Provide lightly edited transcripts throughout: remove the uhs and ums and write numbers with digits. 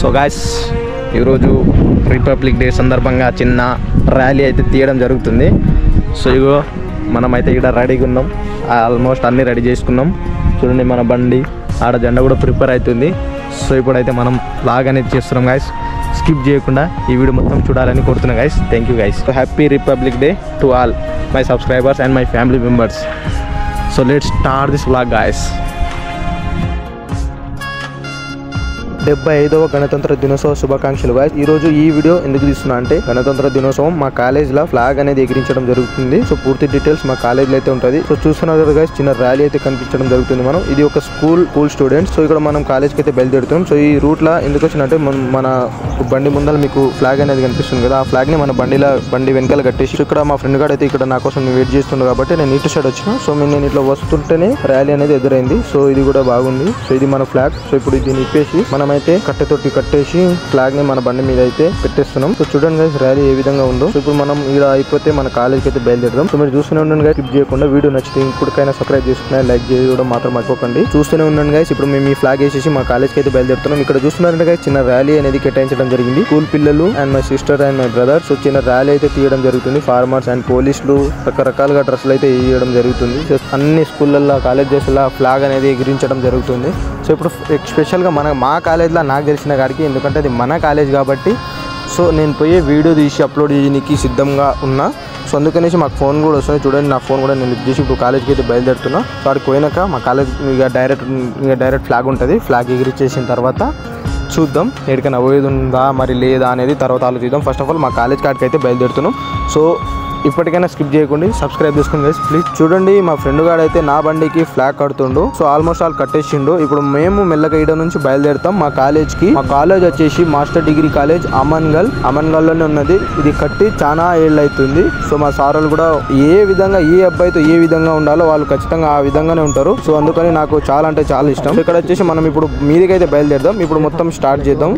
So guys ఈరోజు republic day సందర్భంగా చిన్న ర్యాలీ అయితే తీయడం జరుగుతుంది. సో ఇగో మనమైతే ఇక్కడ రెడీగా ఉన్నాం, ఆల్మోస్ట్ అన్నీ రెడీ చేసుకున్నాం. చూడండి మన బండి ఆడ జెండా కూడా ప్రిపేర్ అవుతుంది. సో ఇప్పుడైతే మనం లాగ్ అనేది చేస్తున్నాం గాయస్. స్కిప్ చేయకుండా ఈ వీడియో మొత్తం చూడాలని కోరుతున్నాం guys. Thank you guys. So happy Republic Day to all my subscribers and my family members. So let's start this vlog guys. 75వ గణతంత్ర దినోత్సవ శుభాకాంక్షలు గాయస్. ఈ రోజు ఈ వీడియో ఎందుకు తీస్తున్నా అంటే గణతంత్ర దినోత్సవం మా కాలేజ్లో ఫ్లాగ్ అనేది ఎగిరించడం జరుగుతుంది. సో పూర్తి డీటెయిల్స్ మా కాలేజ్లో అయితే ఉంటుంది. సో చూస్తున్నారు కదా గాయస్, చిన్న ర్యాలీ అయితే కనిపించడం జరుగుతుంది. మనం ఇది ఒక స్కూల్ స్టూడెంట్స్. సో ఇక్కడ మనం కాలేజ్కి అయితే బయలుదేరుతాం. సో ఈ రూట్లో ఎందుకు వచ్చినట్టే మన బండి ముందర మీకు ఫ్లాగ్ అనేది కనిపిస్తుంది కదా, ఆ ఫ్లాగ్ ని మన బండి వెనకాల కట్టేసి ఇక్కడ మా ఫ్రెండ్ గారు అయితే ఇక్కడ నా కోసం వెయిట్ చేస్తుండే కాబట్టి నేను ఇటు సైడ్ వచ్చిన. సో నేను ఇట్లా వస్తుంటేనే ర్యాలీ అనేది ఎదురైంది. సో ఇది కూడా బాగుంది. సో ఇది మన ఫ్లాగ్. సో ఇప్పుడు దీన్ని ఇప్పేసి మనం అయితే కట్టెతోటి కట్టేసి ఫ్లాగ్ ని మన బండి మీద అయితే పెట్టేస్తున్నాం. సో చూడండి గైస్ ర్యాలీ ఏ విధంగా ఉందో. సో ఇప్పుడు మనం ఇక్కడ అయిపోతే మన కాలేజ్కి అయితే బయలుదేరదాం. సో మీరు చూస్తూనే ఉండండి గైస్, స్కిప్ చేయకుండా. వీడియో నచ్చితే ఇప్పటికైనా సబ్స్క్రైబ్ చేసుకున్నా, లైక్ చేయడం మాత్రం మర్చిపోకండి. చూస్తూనే ఉండండి గైస్. ఇప్పుడు మేము ఈ ఫ్లాగ్ వేసేసి మా కాలేజ్కి అయితే బయలుదేరుతున్నాం. ఇక్కడ చూస్తున్నారంటే గైస్ చిన్న ర్యాలీ అనేది కేటాయించడం జరిగింది. స్కూల్ పిల్లలు and my sister and my brother. So చిన్న ర్యాలీ అయితే తీయడం జరుగుతుంది. ఫార్మర్స్ అండ్ పోలీసులు రకరకాలుగా డ్రెస్సులు అయితే వేయడం జరుగుతుంది. సో అన్ని స్కూళ్ళల్లో కాలేజెస్లో ఫ్లాగ్ అనేది ఎగిరించడం జరుగుతుంది. సో ఇప్పుడు స్పెషల్గా మా కాలేజ్లో నాకు తెలిసిన కాడికి, ఎందుకంటే అది మన కాలేజ్ కాబట్టి సో నేను పోయి వీడియో తీసి అప్లోడ్ చేయడానికి సిద్ధంగా ఉన్నా. సో అందుకనేసి మాకు ఫోన్ కూడా వస్తుంది. చూడండి నా ఫోన్ కూడా నేను లిఫ్ట్ చేసి ఇప్పుడు కాలేజ్కి అయితే బయలుదేరుతున్నా. సో అక్కడికి పోయినాక మా కాలేజ్ ఇక డైరెక్ట్ ఫ్లాగ్ ఉంటుంది. ఫ్లాగ్ ఎగిరిచేసిన తర్వాత చూద్దాం ఎక్కడికైనా పోయేది ఉందా మరి లేదా అనేది తర్వాత ఆలోచిద్దాం. ఫస్ట్ ఆఫ్ ఆల్ మా కాలేజ్ కాడికి అయితే బయలుదేరుతున్నాం. సో ఇప్పటికైనా స్కిప్ చేయకుండా సబ్స్క్రైబ్ చేసుకోండి గైస్ ప్లీజ్. చూడండి మా ఫ్రెండ్ గాడు అయితే నా బండికి ఫ్లాగ్ కడుతుండు. సో ఆల్మోస్ట్ ఆల్ కట్టేసిండు. ఇప్పుడు మేము మెల్లగా ఈడ నుంచి బయలుదేరుతాం మా కాలేజ్కి. మా కాలేజ్ వచ్చేసి మాస్టర్ డిగ్రీ కాలేజ్ అమన్గల్లోనే ఉన్నది. ఇది కట్టి చాలా ఏళ్ళు అవుతుంది. సో మా సార్లు కూడా ఏ అబ్బాయితో ఏ విధంగా ఉండాలో వాళ్ళు ఖచ్చితంగా ఆ విధంగానే ఉంటారు. సో అందుకని నాకు చాలా అంటే చాలా ఇష్టం. ఇక్కడ వచ్చేసి మనం ఇప్పుడు మీదికైతే బయలుదేరుదాం. ఇప్పుడు మొత్తం స్టార్ట్ చేద్దాం.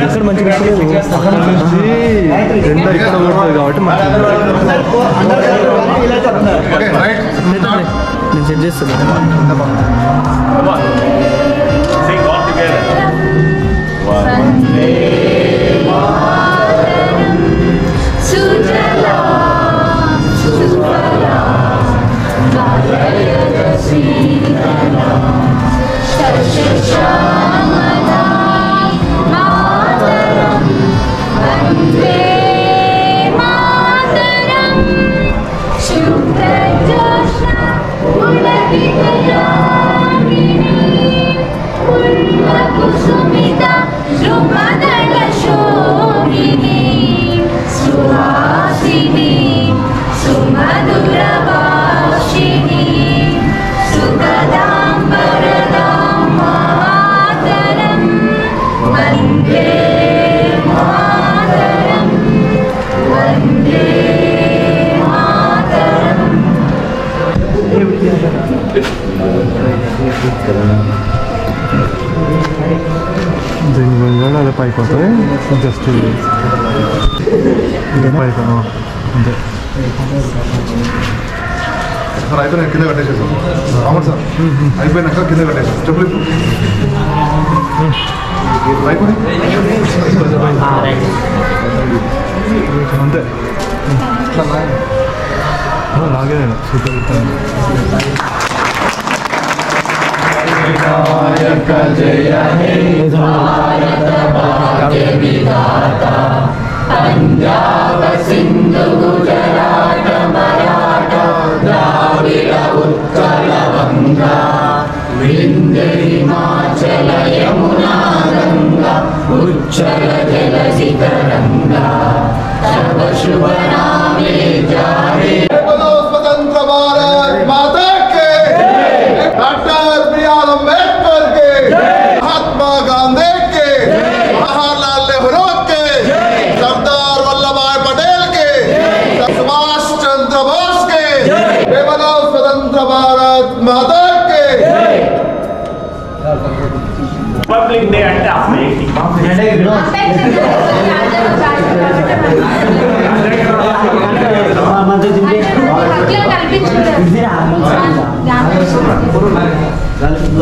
ఇక్కడ మంచిగా రెండో ఇక్కడ ఉంటుంది కాబట్టి నేను సెట్ చేస్తాను. దీని వెళ్ళాలి అదే పైకి వస్తుంది జస్ట్ పైకి అంతే సార్ అయిపోయినా కింద కట్టేసేసాం అవును సార్ అయిపోయినాక కింద కట్టేసాం చెప్పు అయిపోయి అంతే లాగే సూపర్ పంజాబ సింధు గుజరాట మరాఠ ద్రావిడ ఉత్కళ వంగ వింధ్య హిమాచల యమునా గంగా ఉచ్చల జలసి తరంగా శుభ శుభ నామే జారే स्वतंत्र भारत माता के डॉक्टर बी.आर. अम्बेडकर के महात्मा गांधी के जवाहरलाल नेहरू के सरदार वल्लभ भाई पटेल के सुभाष चंद्र बोस के बोलो स्वतंत्र भारत माता के पब्लिक डे అంటే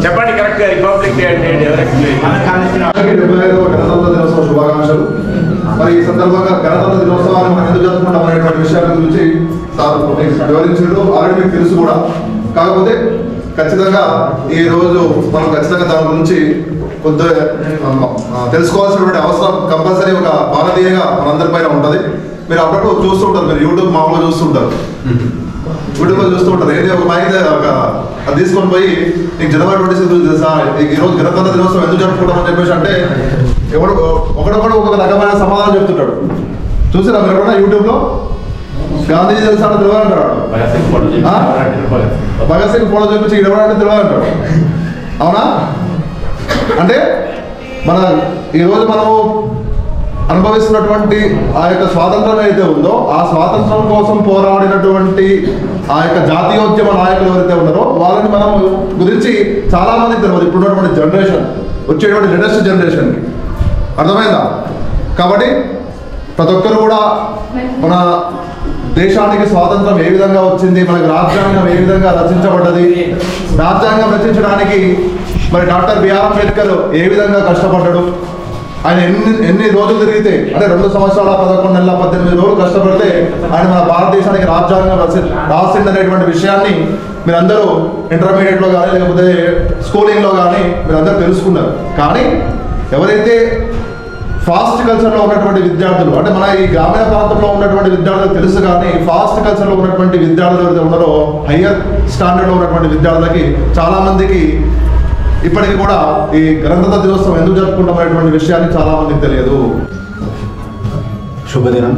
చెప్పండి కరెక్ట్ గా రిపబ్లిక్ డే అంటే ఎవరికి 75వ గణతంత్ర దినోత్సవ శుభాకాంక్షలు. మరి ఈ సందర్భంగా గణతంత్ర దినోత్సవాన్ని మనం ఎందుకు జరుపుకుంటాం అనేటువంటి విషయాల గురించి సార్ వివరించారు. ఆల్రెడీ మీకు తెలుసు కూడా. కాకపోతే ఖచ్చితంగా ఈ రోజు మనం ఖచ్చితంగా దాని గురించి కొంత తెలుసుకోవాల్సినటువంటి అవసరం కంపల్సరీ ఒక భారతీయంగా మనందరిపైన ఉంటుంది. మీరు అప్పుడప్పుడు చూస్తుంటారు, మీరు యూట్యూబ్ మామూలుగా చూస్తుంటారు, యూట్యూబ్లో చూస్తుంటారు. ఏదో ఒక మైండ్ అది తీసుకొని పోయి నీకు జనవరి 26 గురించి తెలుసా, ఈ రోజు గణతంత్ర దినోత్సవం ఎందుకు జరుపుకుంటామని చెప్పేసి అంటే ఒకడొకడు ఒక రకమైన సమాధానం చెప్తుంటాడు. చూసారా మీరు ఎప్పుడన్నా యూట్యూబ్లో? గాంధీజీ తెలుసా అంటే తెలియదు అంటాడు, భగత్ సింగ్ ఫోటో చూపించి ఇవ్వడానికి తెలియదు అంటాడు. అవునా? అంటే మన ఈరోజు మనము అనుభవిస్తున్నటువంటి ఆ యొక్క స్వాతంత్రం ఏదైతే ఉందో ఆ స్వాతంత్రం కోసం పోరాడినటువంటి ఆ యొక్క జాతీయోద్యమ నాయకులు ఎవరైతే ఉన్నారో వాళ్ళని మనం గురించి చాలా మందికి తెలియదు. ఇప్పుడున్నటువంటి జనరేషన్, వచ్చేటువంటి లేటెస్ట్ జనరేషన్కి అర్థమైందా? కాబట్టి ప్రతి ఒక్కరు కూడా మన దేశానికి స్వాతంత్రం ఏ విధంగా వచ్చింది, మనకి రాజ్యాంగం ఏ విధంగా రచించబడ్డది, రాజ్యాంగం రచించడానికి మరి డాక్టర్ బి.ఆర్. అంబేద్కర్ ఏ విధంగా కష్టపడ్డాడు, ఆయన ఎన్ని రోజులు తిరిగితే అంటే 2 సంవత్సరాల 11 నెలల 18 రోజులు కష్టపడితే ఆయన మన భారతదేశానికి రాజ్యాంగం రాసిందనేటువంటి విషయాన్ని మీరందరూ ఇంటర్మీడియట్లో కానీ లేకపోతే స్కూలింగ్లో కానీ మీరందరూ తెలుసుకున్నారు. కానీ ఎవరైతే ఫాస్ట్ కల్చర్లో ఉన్నటువంటి విద్యార్థులు అంటే మన ఈ గ్రామీణ ప్రాంతంలో ఉన్నటువంటి విద్యార్థులు తెలుసు, కానీ ఫాస్ట్ కల్చర్లో ఉన్నటువంటి విద్యార్థులు ఎవరైతే ఉన్నారో హయ్యర్ స్టాండర్డ్లో ఉన్నటువంటి విద్యార్థులకి చాలామందికి ఇప్పటికీ కూడా ఈ గణతంత్ర దినోత్సవం ఎందుకు జరుపుకుంటాం అనేటువంటి విషయాన్ని చాలా మందికి తెలియదు. శుభదినం.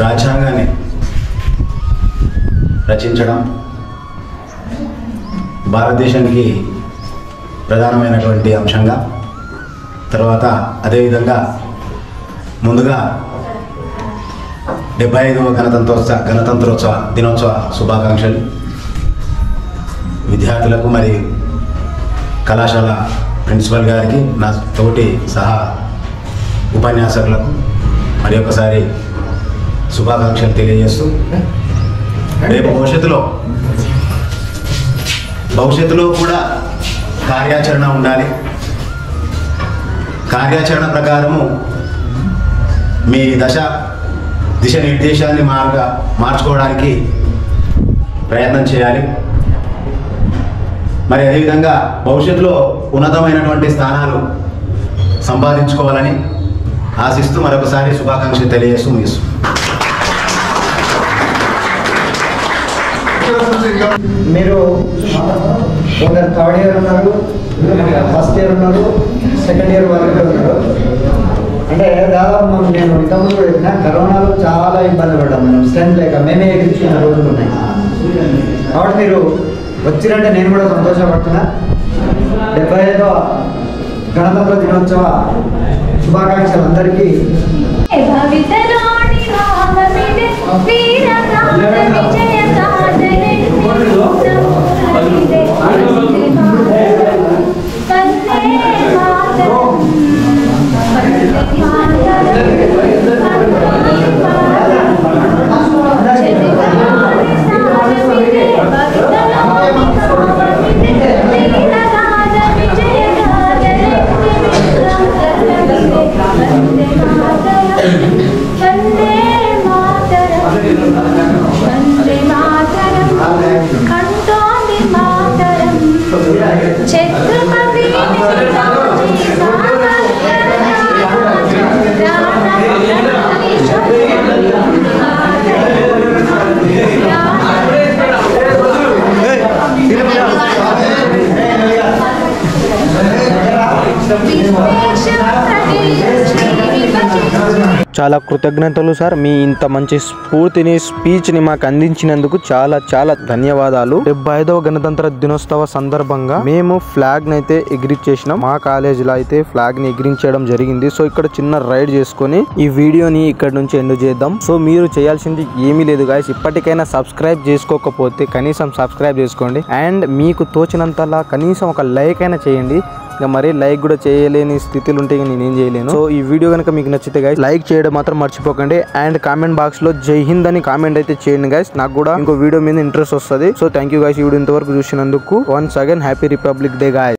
రాజ్యాంగాన్ని రచించడం భారతదేశానికి ప్రధానమైనటువంటి అంశంగా, తర్వాత అదేవిధంగా ముందుగా 75వ గణతంత్రోత్సవ దినోత్సవ శుభాకాంక్షలు విద్యార్థులకు, మరి కళాశాల ప్రిన్సిపల్ గారికి, నా తోటి సహా ఉపన్యాసకులకు మరి ఒకసారి శుభాకాంక్షలు తెలియజేస్తూ, రేపు భవిష్యత్తులో కూడా కార్యాచరణ ఉండాలి. కార్యాచరణ ప్రకారము మీ దిశ నిర్దేశాన్ని మార్చుకోవడానికి ప్రయత్నం చేయాలి. మరి అదేవిధంగా భవిష్యత్తులో ఉన్నతమైనటువంటి స్థానాలు సంపాదించుకోవాలని ఆశిస్తూ మరొకసారి శుభాకాంక్షలు తెలియజేస్తూ ముగిస్తున్నాను. మీరు కొందరు 3rd ఇయర్ ఉన్నారు, 1st ఇయర్ ఉన్నారు, 2nd ఇయర్ వరకు ఉన్నారు. అంటే దాదాపు నేను ఇంతకుముందు కూడా చెప్పిన కరోనాలో చాలా ఇబ్బంది పడ్డాం. మనం స్ట్రెంత్ లేక మేమే ఎగిరించిన రోజులు ఉన్నాయి. కాబట్టి మీరు వచ్చిరంటే నేను కూడా సంతోషపడుతున్నా. 75వ గణతంత్ర దినోత్సవ శుభాకాంక్షలు అందరికీ. చాలా కృతజ్ఞతలు సార్, మీ ఇంత మంచి స్ఫూర్తిని స్పీచ్ ని మాకు అందించినందుకు చాలా చాలా ధన్యవాదాలు. 75వ గణతంత్ర దినోత్సవ సందర్భంగా మేము ఫ్లాగ్ ని అయితే ఎగిరించేసినాం. మా కాలేజ్ లో అయితే ఫ్లాగ్ ని ఎగిరించడం జరిగింది. సో ఇక్కడ చిన్న రైడ్ చేసుకొని ఈ వీడియోని ఇక్కడ నుంచి ఎండ్ చేద్దాం. సో మీరు చేయాల్సింది ఏమీ లేదు గాయస్, ఇప్పటికైనా సబ్స్క్రైబ్ చేసుకోకపోతే కనీసం సబ్స్క్రైబ్ చేసుకోండి. అండ్ మీకు తోచినంతలా కనీసం ఒక లైక్ అయినా చేయండి. ఇంకా మరీ లైక్ కూడా చేయలేని స్థితిలో ఉంటే నేనేం చేయలేను. సో ఈ వీడియో కనుక మీకు నచ్చితే గైస్ లైక్ చేయడం మాత్రం మర్చిపోకండి. అండ్ కామెంట్ బాక్స్ లో జై హింద్ అని కామెంట్ అయితే చేయండి గైస్, నాకు కూడా ఇంకో వీడియో మీద ఇంట్రెస్ట్ వస్తుంది. సో థ్యాంక్ యూ గైస్, ఈ వీడియో ఇంతవరకు చూసినందుకు. Once again happy Republic day guys.